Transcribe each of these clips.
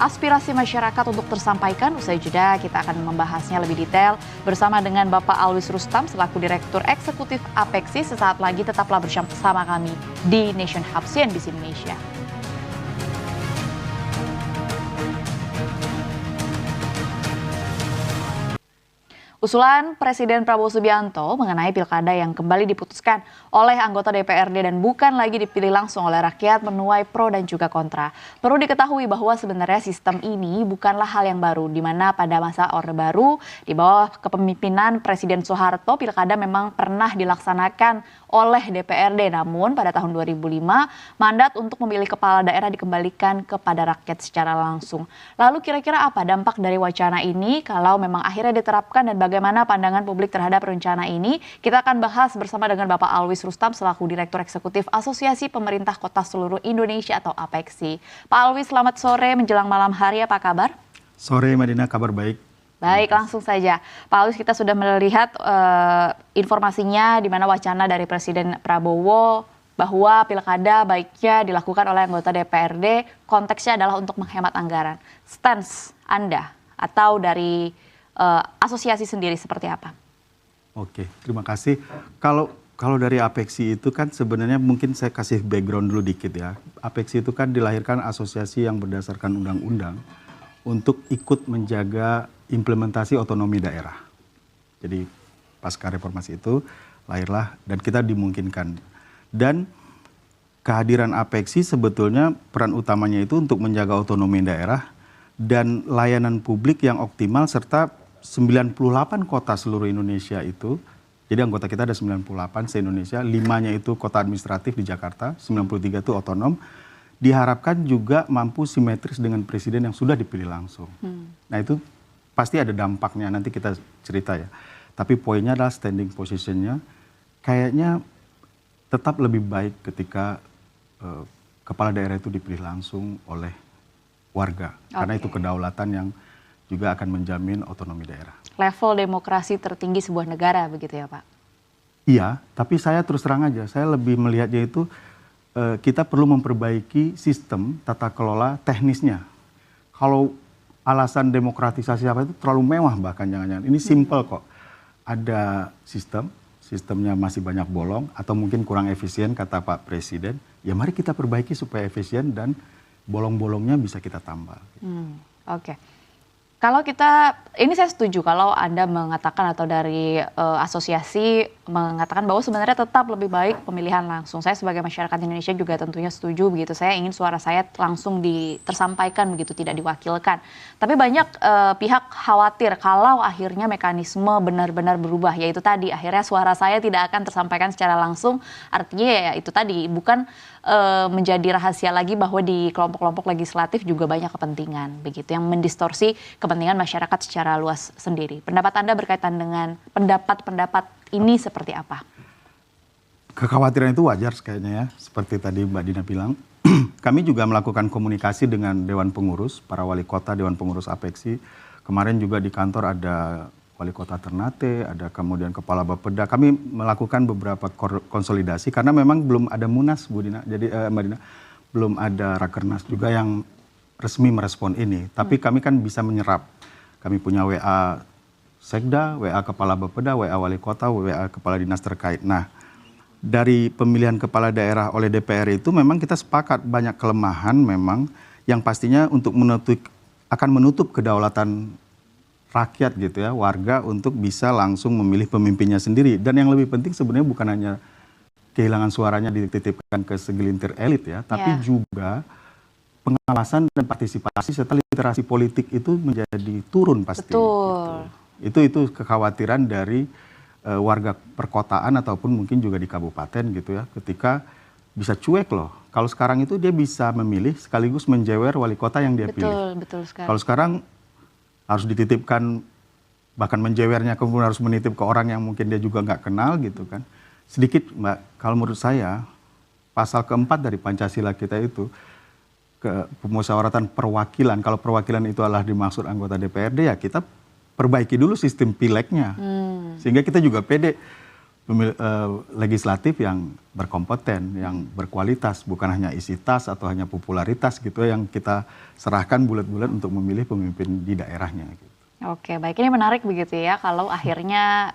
aspirasi masyarakat untuk tersampaikan. Usai jeda kita akan membahasnya lebih detail bersama dengan Bapak Alwis Rustam selaku Direktur Eksekutif Apexi. Sesaat lagi tetaplah bersama kami di Nation Hub CNBC Indonesia. Usulan Presiden Prabowo Subianto mengenai pilkada yang kembali diputuskan oleh anggota DPRD dan bukan lagi dipilih langsung oleh rakyat menuai pro dan juga kontra. Perlu diketahui bahwa sebenarnya sistem ini bukanlah hal yang baru, di mana pada masa Orde Baru di bawah kepemimpinan Presiden Soeharto pilkada memang pernah dilaksanakan oleh DPRD. Namun pada tahun 2005 mandat untuk memilih kepala daerah dikembalikan kepada rakyat secara langsung. Lalu kira-kira apa dampak dari wacana ini kalau memang akhirnya diterapkan dan bagaimana pandangan publik terhadap rencana ini? Kita akan bahas bersama dengan Bapak Alwis Rustam selaku Direktur Eksekutif Asosiasi Pemerintah Kota Seluruh Indonesia atau APEXI. Pak Alwis, selamat sore menjelang malam hari, apa kabar? Sore Madinah, kabar baik. Baik, langsung saja. Pak Alwis, kita sudah melihat informasinya di mana wacana dari Presiden Prabowo bahwa pilkada baiknya dilakukan oleh anggota DPRD, konteksnya adalah untuk menghemat anggaran. Stance Anda atau dari asosiasi sendiri seperti apa? Oke, terima kasih. Kalau dari APEXI itu kan sebenarnya mungkin saya kasih background dulu dikit ya. APEXI itu kan dilahirkan asosiasi yang berdasarkan undang-undang untuk ikut menjaga implementasi otonomi daerah. Jadi pasca reformasi itu lahirlah dan kita dimungkinkan. Dan kehadiran APEXI sebetulnya peran utamanya itu untuk menjaga otonomi daerah dan layanan publik yang optimal serta 98 kota seluruh Indonesia itu, jadi anggota kita ada 98 se-Indonesia, 5-nya itu kota administratif di Jakarta, 93 itu otonom, diharapkan juga mampu simetris dengan presiden yang sudah dipilih langsung. Nah itu pasti ada dampaknya, nanti kita cerita ya. Tapi poinnya adalah standing positionnya, kayaknya tetap lebih baik ketika kepala daerah itu dipilih langsung oleh warga. Karena itu kedaulatan yang juga akan menjamin otonomi daerah. Level demokrasi tertinggi sebuah negara begitu ya Pak? Iya, tapi saya terus terang aja, saya lebih melihatnya itu kita perlu memperbaiki sistem tata kelola teknisnya. Kalau alasan demokratisasi apa itu terlalu mewah bahkan jangan-jangan. Ini simple kok. Ada sistemnya masih banyak bolong atau mungkin kurang efisien kata Pak Presiden. Ya mari kita perbaiki supaya efisien dan bolong-bolongnya bisa kita tambah. Oke. Kalau kita, ini saya setuju kalau Anda mengatakan atau dari asosiasi mengatakan bahwa sebenarnya tetap lebih baik pemilihan langsung. Saya sebagai masyarakat Indonesia juga tentunya setuju begitu. Saya ingin suara saya langsung tersampaikan begitu, tidak diwakilkan. Tapi banyak pihak khawatir kalau akhirnya mekanisme benar-benar berubah. Yaitu tadi akhirnya suara saya tidak akan tersampaikan secara langsung. Artinya ya itu tadi bukan menjadi rahasia lagi bahwa di kelompok-kelompok legislatif juga banyak kepentingan begitu yang mendistorsi kepentingan masyarakat secara luas sendiri. Pendapat Anda berkaitan dengan pendapat-pendapat ini seperti apa? Kekhawatiran itu wajar kayaknya ya, seperti tadi Mbak Dina bilang. Kami juga melakukan komunikasi dengan Dewan Pengurus, para wali kota, Dewan Pengurus APEXI. Kemarin juga di kantor ada wali kota Ternate, ada kemudian kepala Bapeda. Kami melakukan beberapa konsolidasi karena memang belum ada Munas, Bu Dina. Jadi Mbak Dina, belum ada Rakernas juga yang resmi merespon ini. Tapi kami kan bisa menyerap. Kami punya WA Sekda, WA kepala Bapeda, WA wali kota, WA kepala dinas terkait. Nah, dari pemilihan kepala daerah oleh DPR itu memang kita sepakat banyak kelemahan memang yang pastinya untuk akan menutup kedaulatan rakyat gitu ya, warga untuk bisa langsung memilih pemimpinnya sendiri. Dan yang lebih penting sebenarnya bukan hanya kehilangan suaranya dititipkan ke segelintir elit ya, tapi juga pengawasan dan partisipasi serta literasi politik itu menjadi turun pasti. Betul. Gitu. Itu kekhawatiran dari warga perkotaan ataupun mungkin juga di kabupaten gitu ya, ketika bisa cuek loh. Kalau sekarang itu dia bisa memilih sekaligus menjewer wali kota yang dia pilih. Betul sekali. Kalau sekarang harus dititipkan, bahkan menjewernya kemudian harus menitip ke orang yang mungkin dia juga nggak kenal gitu kan. Sedikit Mbak, kalau menurut saya pasal keempat dari Pancasila kita itu ke pemusyawaratan perwakilan. Kalau perwakilan itu adalah dimaksud anggota DPRD ya kita perbaiki dulu sistem pileknya. Sehingga kita juga pede legislatif yang berkompeten, yang berkualitas, bukan hanya isi tas atau hanya popularitas gitu yang kita serahkan bulat-bulat untuk memilih pemimpin di daerahnya. Gitu. Oke, baik, ini menarik begitu ya kalau akhirnya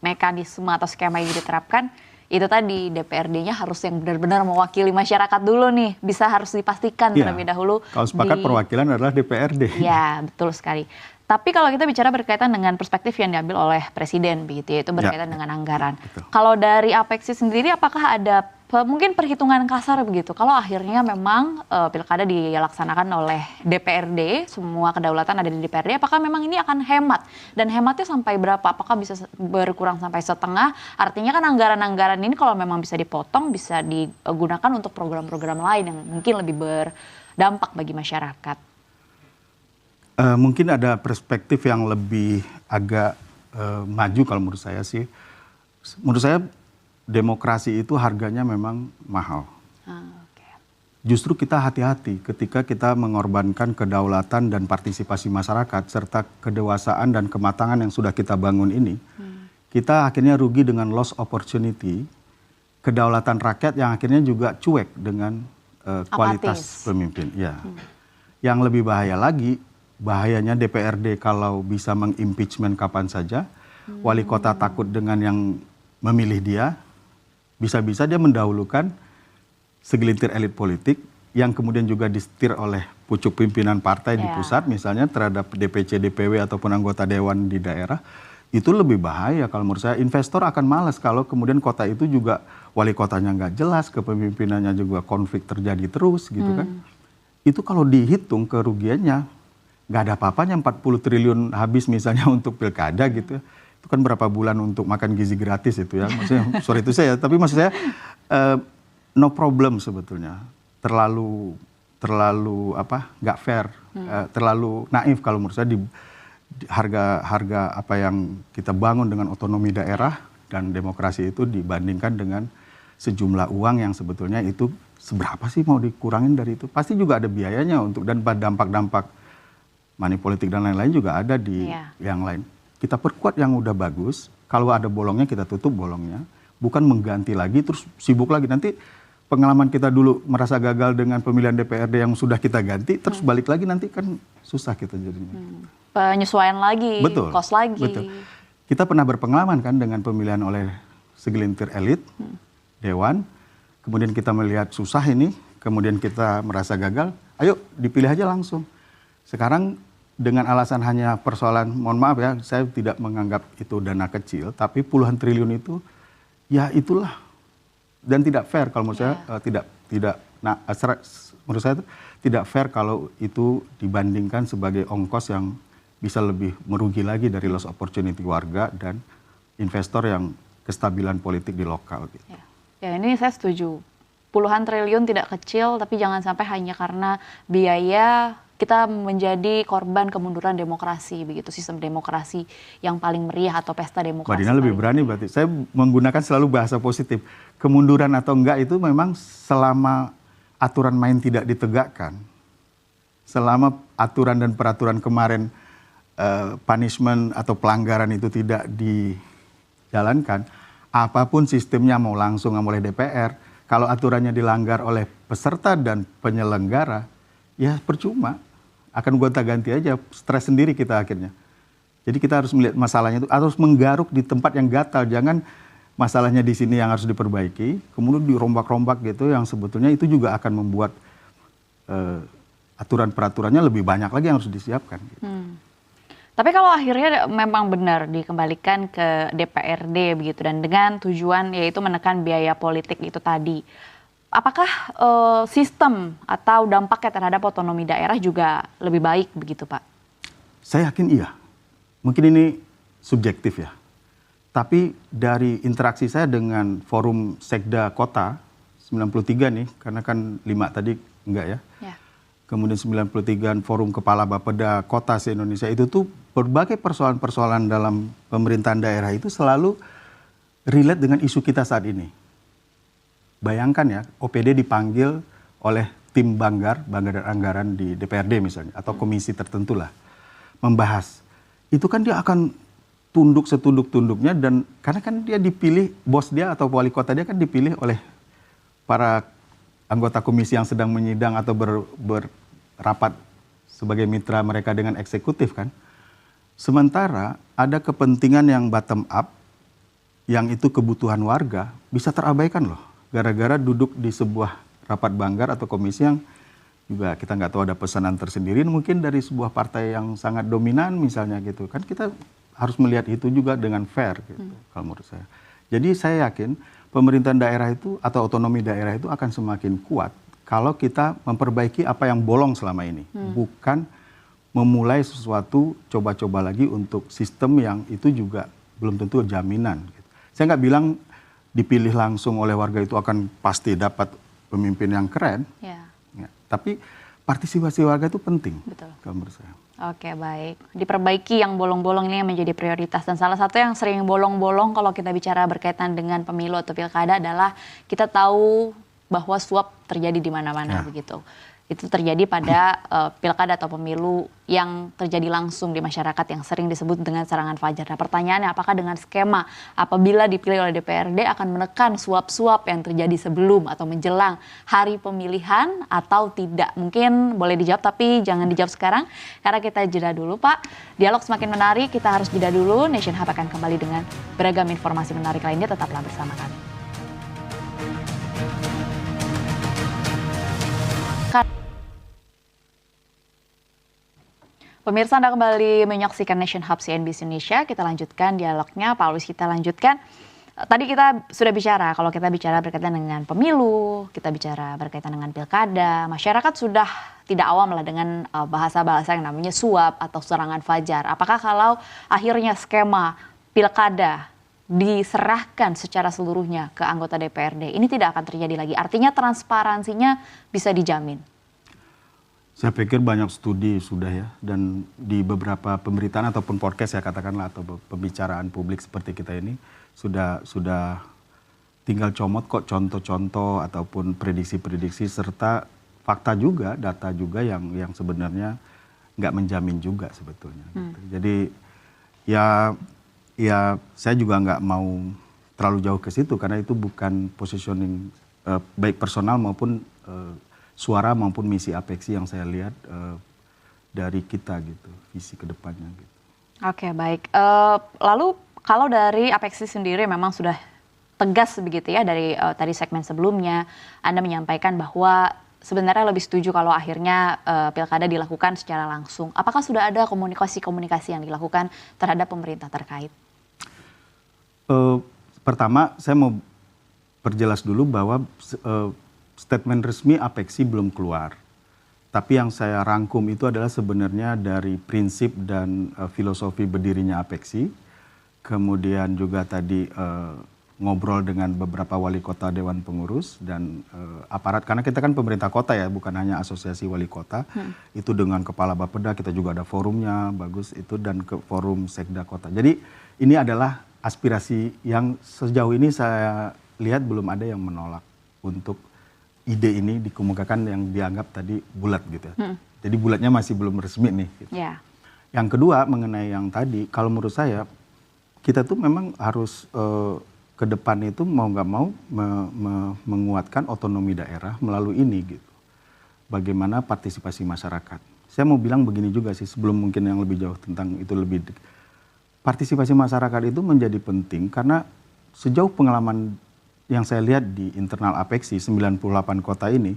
mekanisme atau skema yang diterapkan itu tadi DPRD-nya harus yang benar-benar mewakili masyarakat dulu nih, bisa harus dipastikan terlebih dahulu. Kalau sepakat perwakilan adalah DPRD. Ya, betul sekali. Tapi kalau kita bicara berkaitan dengan perspektif yang diambil oleh Presiden begitu ya, itu berkaitan dengan anggaran. Betul. Kalau dari Apexi sendiri apakah ada mungkin perhitungan kasar begitu? Kalau akhirnya memang pilkada dilaksanakan oleh DPRD, semua kedaulatan ada di DPRD, apakah memang ini akan hemat? Dan hematnya sampai berapa? Apakah bisa berkurang sampai setengah? Artinya kan anggaran-anggaran ini kalau memang bisa dipotong, bisa digunakan untuk program-program lain yang mungkin lebih berdampak bagi masyarakat. Mungkin ada perspektif yang lebih agak maju kalau menurut saya sih. Menurut saya demokrasi itu harganya memang mahal. Okay. Justru kita hati-hati ketika kita mengorbankan kedaulatan dan partisipasi masyarakat serta kedewasaan dan kematangan yang sudah kita bangun ini. Kita akhirnya rugi dengan loss opportunity, kedaulatan rakyat yang akhirnya juga cuek dengan kualitas pemimpin. Ya. Yang lebih bahaya lagi, bahayanya DPRD kalau bisa mengimpeachment kapan saja, wali kota takut dengan yang memilih dia, bisa-bisa dia mendahulukan segelintir elit politik yang kemudian juga disetir oleh pucuk pimpinan partai di pusat misalnya terhadap DPC, DPW ataupun anggota dewan di daerah. Itu lebih bahaya kalau menurut saya. Investor akan malas kalau kemudian kota itu juga wali kotanya nggak jelas, kepemimpinannya juga konflik terjadi terus gitu kan. Itu kalau dihitung kerugiannya, nggak ada apa-apanya 40 triliun habis misalnya untuk pilkada gitu. Itu kan berapa bulan untuk makan gizi gratis itu ya. Maksudnya, sorry itu saya, tapi maksud saya no problem sebetulnya. Terlalu nggak fair, terlalu naif kalau menurut saya di harga apa yang kita bangun dengan otonomi daerah dan demokrasi itu dibandingkan dengan sejumlah uang yang sebetulnya itu seberapa sih mau dikurangin dari itu. Pasti juga ada biayanya untuk dan dampak-dampak money politik dan lain-lain juga ada di yang lain. Kita perkuat yang udah bagus, kalau ada bolongnya kita tutup bolongnya, bukan mengganti lagi terus sibuk lagi. Nanti pengalaman kita dulu merasa gagal dengan pemilihan DPRD yang sudah kita ganti, terus balik lagi nanti kan susah kita jadinya. Penyesuaian lagi, betul, kos lagi. Betul. Kita pernah berpengalaman kan dengan pemilihan oleh segelintir elit, dewan, kemudian kita melihat susah ini, kemudian kita merasa gagal, ayo dipilih aja langsung. Sekarang dengan alasan hanya persoalan, mohon maaf ya, saya tidak menganggap itu dana kecil, tapi puluhan triliun itu, ya itulah. Dan tidak fair kalau menurut saya, menurut saya tidak fair kalau itu dibandingkan sebagai ongkos yang bisa lebih merugi lagi dari loss opportunity warga dan investor yang kestabilan politik di lokal. Gitu. Ya, ini saya setuju. Puluhan triliun tidak kecil, tapi jangan sampai hanya karena biaya kita menjadi korban kemunduran demokrasi, begitu sistem demokrasi yang paling meriah atau pesta demokrasi. Mbak Dina lebih berani berarti. Saya menggunakan selalu bahasa positif. Kemunduran atau enggak itu memang selama aturan main tidak ditegakkan, selama aturan dan peraturan kemarin punishment atau pelanggaran itu tidak dijalankan, apapun sistemnya mau langsung oleh DPR, kalau aturannya dilanggar oleh peserta dan penyelenggara, ya percuma. Akan gonta-ganti aja, stres sendiri kita akhirnya. Jadi kita harus melihat masalahnya itu, harus menggaruk di tempat yang gatal. Jangan masalahnya di sini yang harus diperbaiki, kemudian dirombak-rombak gitu, yang sebetulnya itu juga akan membuat aturan-peraturannya lebih banyak lagi yang harus disiapkan. Gitu. Tapi kalau akhirnya memang benar dikembalikan ke DPRD begitu, dan dengan tujuan yaitu menekan biaya politik itu tadi, apakah sistem atau dampaknya terhadap otonomi daerah juga lebih baik begitu, Pak? Saya yakin iya. Mungkin ini subjektif ya. Tapi dari interaksi saya dengan forum Sekda Kota 93 nih, karena kan 5 tadi enggak ya. Kemudian 93 forum kepala Bapeda Kota se-Indonesia itu tuh berbagai persoalan-persoalan dalam pemerintahan daerah itu selalu relate dengan isu kita saat ini. Bayangkan ya, OPD dipanggil oleh tim Banggar dan Anggaran di DPRD misalnya, atau komisi tertentu lah, membahas. Itu kan dia akan tunduk setunduk-tunduknya, dan karena kan dia dipilih, bos dia atau wali kota dia kan dipilih oleh para anggota komisi yang sedang menyidang atau berrapat sebagai mitra mereka dengan eksekutif kan. Sementara ada kepentingan yang bottom up, yang itu kebutuhan warga bisa terabaikan loh, gara-gara duduk di sebuah rapat banggar atau komisi yang juga kita nggak tahu ada pesanan tersendiri mungkin dari sebuah partai yang sangat dominan misalnya gitu kan. Kita harus melihat itu juga dengan fair gitu kalau menurut saya. Jadi saya yakin pemerintahan daerah itu atau otonomi daerah itu akan semakin kuat kalau kita memperbaiki apa yang bolong selama ini, bukan memulai sesuatu coba-coba lagi untuk sistem yang itu juga belum tentu jaminan gitu. Saya nggak bilang dipilih langsung oleh warga itu akan pasti dapat pemimpin yang keren, ya, tapi partisipasi warga itu penting. Betul. Kalau menurut saya. Oke, baik. Diperbaiki yang bolong-bolong ini yang menjadi prioritas. Dan salah satu yang sering bolong-bolong kalau kita bicara berkaitan dengan pemilu atau pilkada adalah kita tahu bahwa suap terjadi di mana-mana begitu. Itu terjadi pada pilkada atau pemilu yang terjadi langsung di masyarakat yang sering disebut dengan serangan fajar. Nah, pertanyaannya apakah dengan skema apabila dipilih oleh DPRD akan menekan suap-suap yang terjadi sebelum atau menjelang hari pemilihan atau tidak? Mungkin boleh dijawab tapi jangan dijawab sekarang karena kita jeda dulu, Pak. Dialog semakin menarik, kita harus jeda dulu. Nation Hub akan kembali dengan beragam informasi menarik lainnya, tetaplah bersama kami. Pemirsa, Anda kembali menyaksikan Nation Hub CNBC Indonesia. Kita lanjutkan dialognya, Pak Alwis, kita lanjutkan. Tadi kita sudah bicara, kalau kita bicara berkaitan dengan pemilu, kita bicara berkaitan dengan pilkada, masyarakat sudah tidak awam lah dengan bahasa-bahasa yang namanya suap atau serangan fajar. Apakah kalau akhirnya skema pilkada diserahkan secara seluruhnya ke anggota DPRD, ini tidak akan terjadi lagi? Artinya transparansinya bisa dijamin? Saya pikir banyak studi sudah ya, dan di beberapa pemberitaan ataupun podcast ya katakanlah, atau pembicaraan publik seperti kita ini sudah tinggal comot kok contoh-contoh ataupun prediksi-prediksi serta fakta juga, data juga yang sebenarnya nggak menjamin juga sebetulnya. Gitu. Jadi ya saya juga nggak mau terlalu jauh ke situ karena itu bukan positioning baik personal maupun suara maupun misi Apeksi yang saya lihat dari kita gitu, visi kedepannya gitu. Oke, baik. Lalu kalau dari Apeksi sendiri memang sudah tegas begitu ya dari tadi segmen sebelumnya Anda menyampaikan bahwa sebenarnya lebih setuju kalau akhirnya pilkada dilakukan secara langsung. Apakah sudah ada komunikasi-komunikasi yang dilakukan terhadap pemerintah terkait? Pertama saya mau perjelas dulu bahwa statement resmi Apeksi belum keluar. Tapi yang saya rangkum itu adalah sebenarnya dari prinsip dan filosofi berdirinya Apeksi. Kemudian juga tadi ngobrol dengan beberapa wali kota, dewan pengurus, dan aparat. Karena kita kan pemerintah kota ya, bukan hanya asosiasi wali kota. Itu dengan kepala Bapeda, kita juga ada forumnya, bagus itu, dan ke forum Sekda kota. Jadi ini adalah aspirasi yang sejauh ini saya lihat belum ada yang menolak untuk ide ini dikemukakan yang dianggap tadi bulat gitu ya. Jadi bulatnya masih belum resmi nih. Gitu. Yeah. Yang kedua mengenai yang tadi, kalau menurut saya kita tuh memang harus ke depan itu mau nggak mau menguatkan otonomi daerah melalui ini gitu. Bagaimana partisipasi masyarakat. Saya mau bilang begini juga sih sebelum mungkin yang lebih jauh tentang itu lebih. Partisipasi masyarakat itu menjadi penting karena sejauh pengalaman yang saya lihat di internal Apeksi 98 kota ini,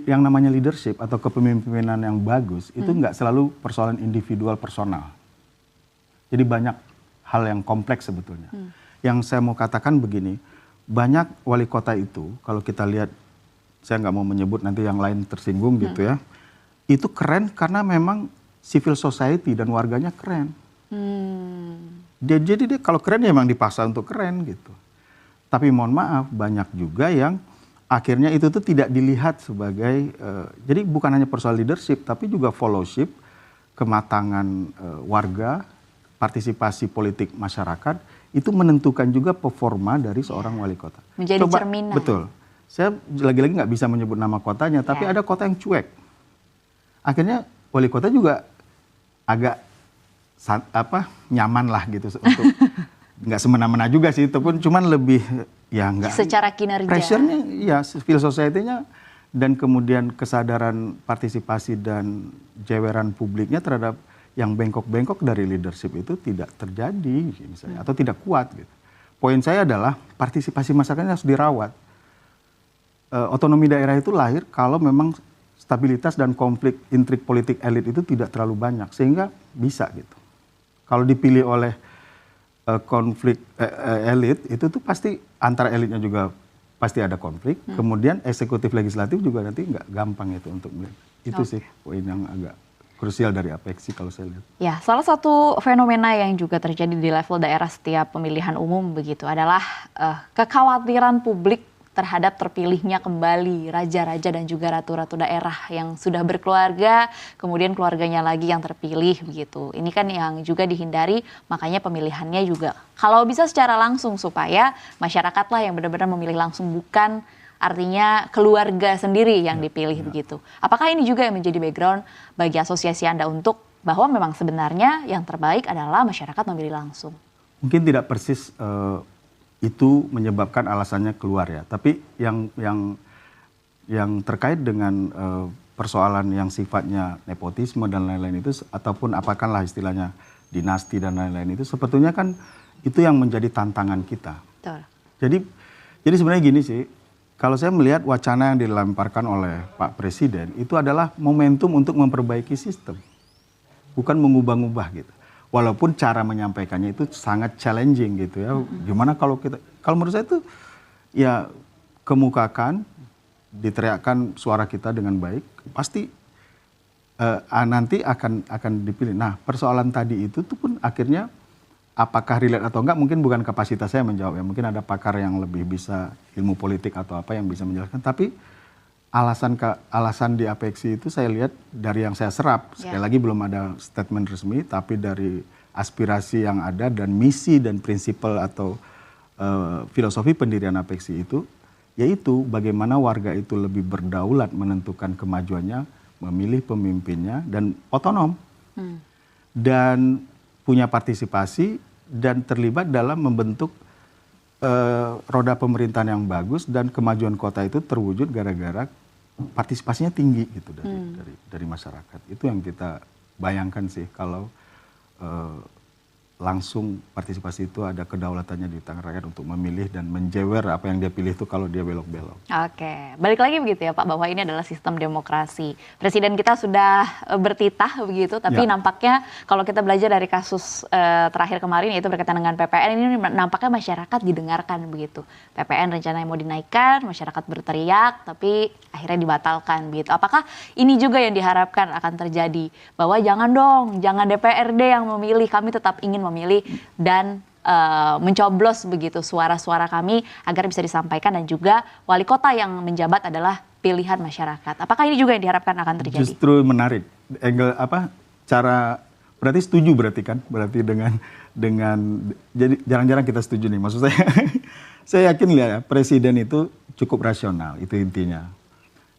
yang namanya leadership atau kepemimpinan yang bagus itu nggak selalu persoalan individual personal. Jadi banyak hal yang kompleks sebetulnya. Yang saya mau katakan begini, banyak wali kota itu kalau kita lihat, saya nggak mau menyebut nanti yang lain tersinggung gitu ya, itu keren karena memang civil society dan warganya keren. Jadi dia kalau keren ya memang dipaksa untuk keren gitu. Tapi mohon maaf, banyak juga yang akhirnya itu tuh tidak dilihat sebagai, jadi bukan hanya persoal leadership, tapi juga fellowship, kematangan warga, partisipasi politik masyarakat, itu menentukan juga performa dari seorang wali kota. Menjadi cerminan. Betul. Saya lagi-lagi nggak bisa menyebut nama kotanya, tapi ada kota yang cuek. Akhirnya wali kota juga agak nyaman lah gitu untuk nggak semena-mena juga sih, itu pun cuman lebih ya nggak secara kinerja. Pressure-nya ya civil society-nya dan kemudian kesadaran partisipasi dan jeweran publiknya terhadap yang bengkok-bengkok dari leadership itu tidak terjadi misalnya atau tidak kuat gitu. Poin saya adalah partisipasi masyarakatnya harus dirawat. Otonomi daerah itu lahir kalau memang stabilitas dan konflik intrik politik elit itu tidak terlalu banyak sehingga bisa gitu. Kalau dipilih oleh konflik elit itu tuh pasti antara elitnya juga pasti ada konflik. Kemudian eksekutif legislatif juga nanti nggak gampang itu untuk melihat. Itu sih poin yang agak krusial dari apeksi kalau saya lihat. Ya, salah satu fenomena yang juga terjadi di level daerah setiap pemilihan umum begitu adalah kekhawatiran publik terhadap terpilihnya kembali raja-raja dan juga ratu-ratu daerah yang sudah berkeluarga, kemudian keluarganya lagi yang terpilih begitu. Ini kan yang juga dihindari, makanya pemilihannya juga kalau bisa secara langsung supaya masyarakatlah yang benar-benar memilih langsung, bukan artinya keluarga sendiri yang dipilih begitu. Apakah ini juga yang menjadi background bagi asosiasi Anda untuk bahwa memang sebenarnya yang terbaik adalah masyarakat memilih langsung? Mungkin tidak persis itu menyebabkan alasannya keluar ya. Tapi yang terkait dengan persoalan yang sifatnya nepotisme dan lain-lain itu, ataupun apakanlah istilahnya dinasti dan lain-lain itu, sebetulnya kan itu yang menjadi tantangan kita. Betul. Jadi sebenarnya gini sih, kalau saya melihat wacana yang dilemparkan oleh Pak Presiden itu adalah momentum untuk memperbaiki sistem, bukan mengubah-ubah gitu. Walaupun cara menyampaikannya itu sangat challenging gitu ya. Gimana kalau menurut saya itu ya kemukakan, diteriakkan suara kita dengan baik, pasti nanti akan dipilih. Nah, persoalan tadi itu tuh pun akhirnya apakah relate atau enggak mungkin bukan kapasitas saya menjawab ya. Mungkin ada pakar yang lebih bisa ilmu politik atau apa yang bisa menjelaskan. Tapi alasan di apeksi itu saya lihat dari yang saya serap, sekali lagi belum ada statement resmi, tapi dari aspirasi yang ada dan misi dan prinsipal atau filosofi pendirian apeksi itu, yaitu bagaimana warga itu lebih berdaulat menentukan kemajuannya, memilih pemimpinnya dan otonom dan punya partisipasi dan terlibat dalam membentuk roda pemerintahan yang bagus, dan kemajuan kota itu terwujud gara-gara partisipasinya tinggi gitu dari masyarakat. Itu yang kita bayangkan sih kalau langsung partisipasi itu ada kedaulatannya di tangan rakyat untuk memilih dan menjewer apa yang dia pilih itu kalau dia belok-belok. Oke, balik lagi begitu ya Pak, bahwa ini adalah sistem demokrasi. Presiden kita sudah bertitah begitu, tapi nampaknya kalau kita belajar dari kasus terakhir kemarin yaitu berkaitan dengan PPN, ini nampaknya masyarakat didengarkan begitu. PPN rencananya mau dinaikkan, masyarakat berteriak, tapi akhirnya dibatalkan begitu. Apakah ini juga yang diharapkan akan terjadi? Bahwa jangan dong, jangan DPRD yang memilih, kami tetap ingin memilih dan mencoblos begitu suara-suara kami agar bisa disampaikan, dan juga wali kota yang menjabat adalah pilihan masyarakat. Apakah ini juga yang diharapkan akan terjadi? Justru menarik cara berarti setuju berarti dengan jadi jarang-jarang kita setuju nih, maksud saya. Saya yakin ya presiden itu cukup rasional, itu intinya.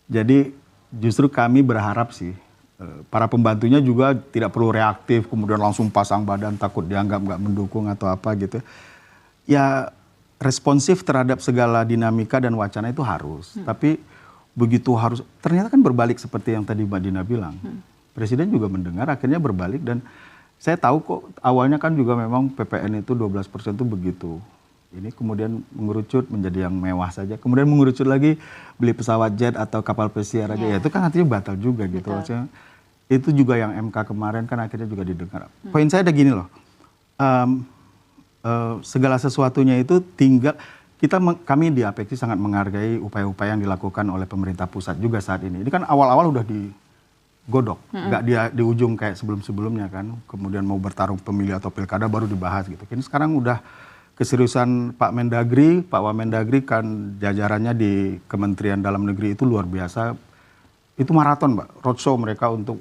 Jadi justru kami berharap sih para pembantunya juga tidak perlu reaktif, kemudian langsung pasang badan takut dianggap nggak mendukung atau apa gitu. Ya responsif terhadap segala dinamika dan wacana itu harus. Tapi begitu harus, ternyata kan berbalik seperti yang tadi Mbak Dina bilang. Presiden juga mendengar, akhirnya berbalik, dan saya tahu kok awalnya kan juga memang PPN itu 12% itu begitu. Ini kemudian mengerucut menjadi yang mewah saja. Kemudian mengerucut lagi beli pesawat jet atau kapal pesiar aja. Ya itu kan artinya batal juga gitu. Maksudnya, itu juga yang MK kemarin kan akhirnya juga didengar. Poin saya ada gini loh. Segala sesuatunya itu tinggal kami di apeksi sangat menghargai upaya-upaya yang dilakukan oleh pemerintah pusat juga saat ini. Ini kan awal-awal udah digodok, nggak di ujung kayak sebelum-sebelumnya kan. Kemudian mau bertarung pemilih atau pilkada baru dibahas gitu. Ini sekarang udah keseriusan Pak Wamendagri kan jajarannya di Kementerian Dalam Negeri itu luar biasa. Itu maraton Mbak, roadshow mereka untuk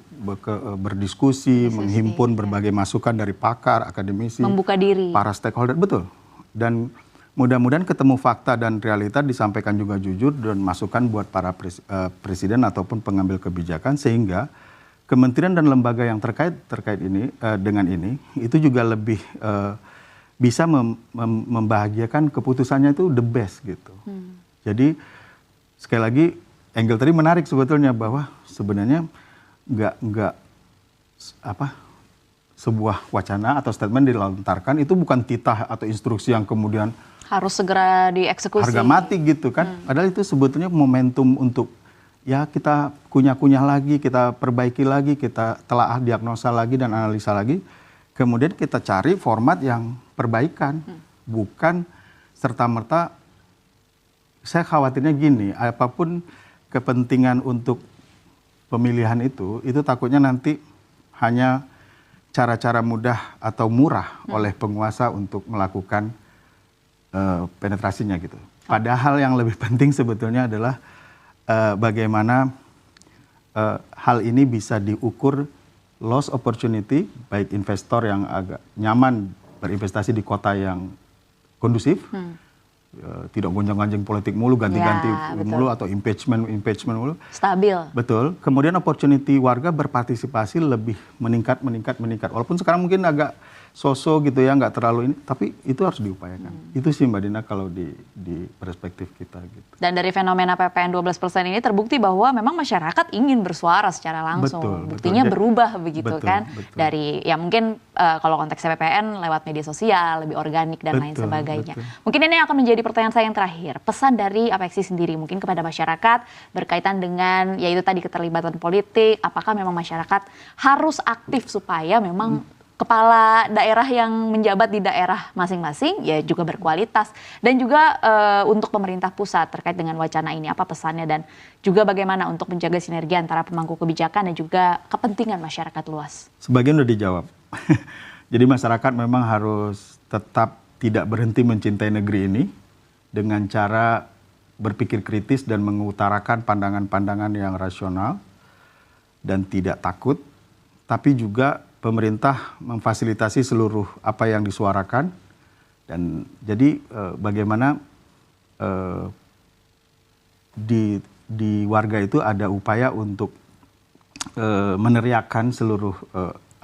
berdiskusi, menghimpun berbagai masukan dari pakar, akademisi, membuka diri, para stakeholder, betul. Dan mudah-mudahan ketemu fakta dan realita, disampaikan juga jujur dan masukan buat para presiden ataupun pengambil kebijakan, sehingga kementerian dan lembaga yang terkait ini dengan ini itu juga lebih bisa membahagiakan keputusannya itu the best gitu. Jadi sekali lagi angle tadi menarik sebetulnya bahwa sebenarnya nggak sebuah wacana atau statement dilontarkan itu bukan titah atau instruksi yang kemudian harus segera dieksekusi. Harga mati gitu kan. Padahal itu sebetulnya momentum untuk ya kita kunyah-kunyah lagi, kita perbaiki lagi, kita telaah diagnosa lagi dan analisa lagi. Kemudian kita cari format yang perbaikan. Bukan serta-merta, saya khawatirnya gini, apapun kepentingan untuk pemilihan itu takutnya nanti hanya cara-cara mudah atau murah oleh penguasa untuk melakukan penetrasinya gitu. Padahal yang lebih penting sebetulnya adalah bagaimana hal ini bisa diukur loss opportunity, baik investor yang agak nyaman berinvestasi di kota yang kondusif, tidak gonjang-ganjing politik mulu, ganti-ganti mulu atau impeachment mulu. Stabil. Betul. Kemudian opportunity warga berpartisipasi lebih meningkat. Walaupun sekarang mungkin agak so-so gitu ya, nggak terlalu ini, tapi itu harus diupayakan. Itu sih Mbak Dina kalau di perspektif kita gitu. Dan dari fenomena PPN 12% ini terbukti bahwa memang masyarakat ingin bersuara secara langsung. Buktinya berubah begitu kan. Dari ya mungkin kalau konteksnya PPN lewat media sosial, lebih organik dan lain sebagainya. Mungkin ini akan menjadi pertanyaan saya yang terakhir. Pesan dari Apeksi sendiri mungkin kepada masyarakat berkaitan dengan yaitu tadi keterlibatan politik, apakah memang masyarakat harus aktif supaya memang kepala daerah yang menjabat di daerah masing-masing ya juga berkualitas, dan juga untuk pemerintah pusat terkait dengan wacana ini apa pesannya, dan juga bagaimana untuk menjaga sinergi antara pemangku kebijakan dan juga kepentingan masyarakat luas. Sebagian udah dijawab. Jadi masyarakat memang harus tetap tidak berhenti mencintai negeri ini dengan cara berpikir kritis dan mengutarakan pandangan-pandangan yang rasional dan tidak takut, tapi juga pemerintah memfasilitasi seluruh apa yang disuarakan, dan jadi bagaimana di warga itu ada upaya untuk meneriakkan seluruh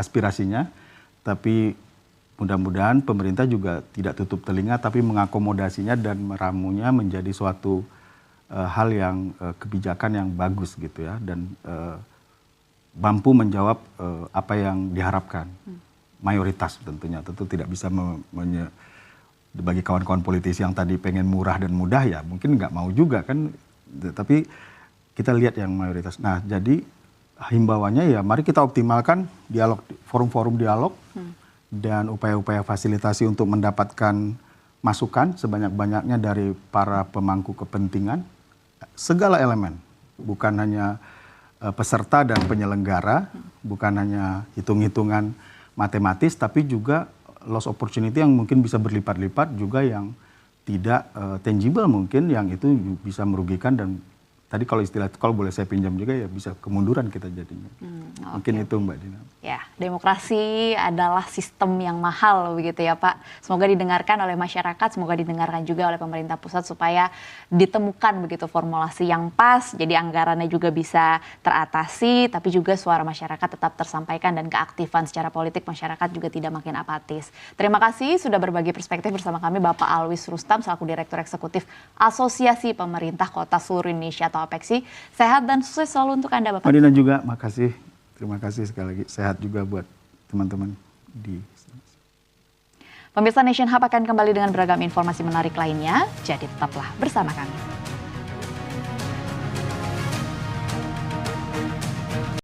aspirasinya, tapi mudah-mudahan pemerintah juga tidak tutup telinga tapi mengakomodasinya dan meramunya menjadi suatu hal yang kebijakan yang bagus gitu ya, dan mampu menjawab apa yang diharapkan. Mayoritas tentu tidak bisa bagi kawan-kawan politisi yang tadi pengen murah dan mudah ya mungkin nggak mau juga kan, tapi kita lihat yang mayoritas. Nah jadi himbauannya ya mari kita optimalkan dialog, forum-forum dialog dan upaya-upaya fasilitasi untuk mendapatkan masukan sebanyak-banyaknya dari para pemangku kepentingan, segala elemen, bukan hanya peserta dan penyelenggara, bukan hanya hitung-hitungan matematis, tapi juga loss opportunity yang mungkin bisa berlipat-lipat, juga yang tidak tangible mungkin, yang itu bisa merugikan, dan tadi kalau istilah kalau boleh saya pinjam juga ya bisa kemunduran kita jadinya. Mungkin itu Mbak Dina. Ya, demokrasi adalah sistem yang mahal begitu ya Pak. Semoga didengarkan oleh masyarakat, semoga didengarkan juga oleh pemerintah pusat supaya ditemukan begitu formulasi yang pas, jadi anggarannya juga bisa teratasi, tapi juga suara masyarakat tetap tersampaikan dan keaktifan secara politik masyarakat juga tidak makin apatis. Terima kasih sudah berbagi perspektif bersama kami Bapak Alwis Rustam selaku Direktur Eksekutif Asosiasi Pemerintah Kota Seluruh Indonesia atau Apeksi. Sehat dan sukses selalu untuk Anda Bapak. Mbak Dina juga, makasih. Terima kasih sekali lagi. Sehat juga buat teman-teman di Pemirsa Nation Hub akan kembali dengan beragam informasi menarik lainnya, jadi tetaplah bersama kami.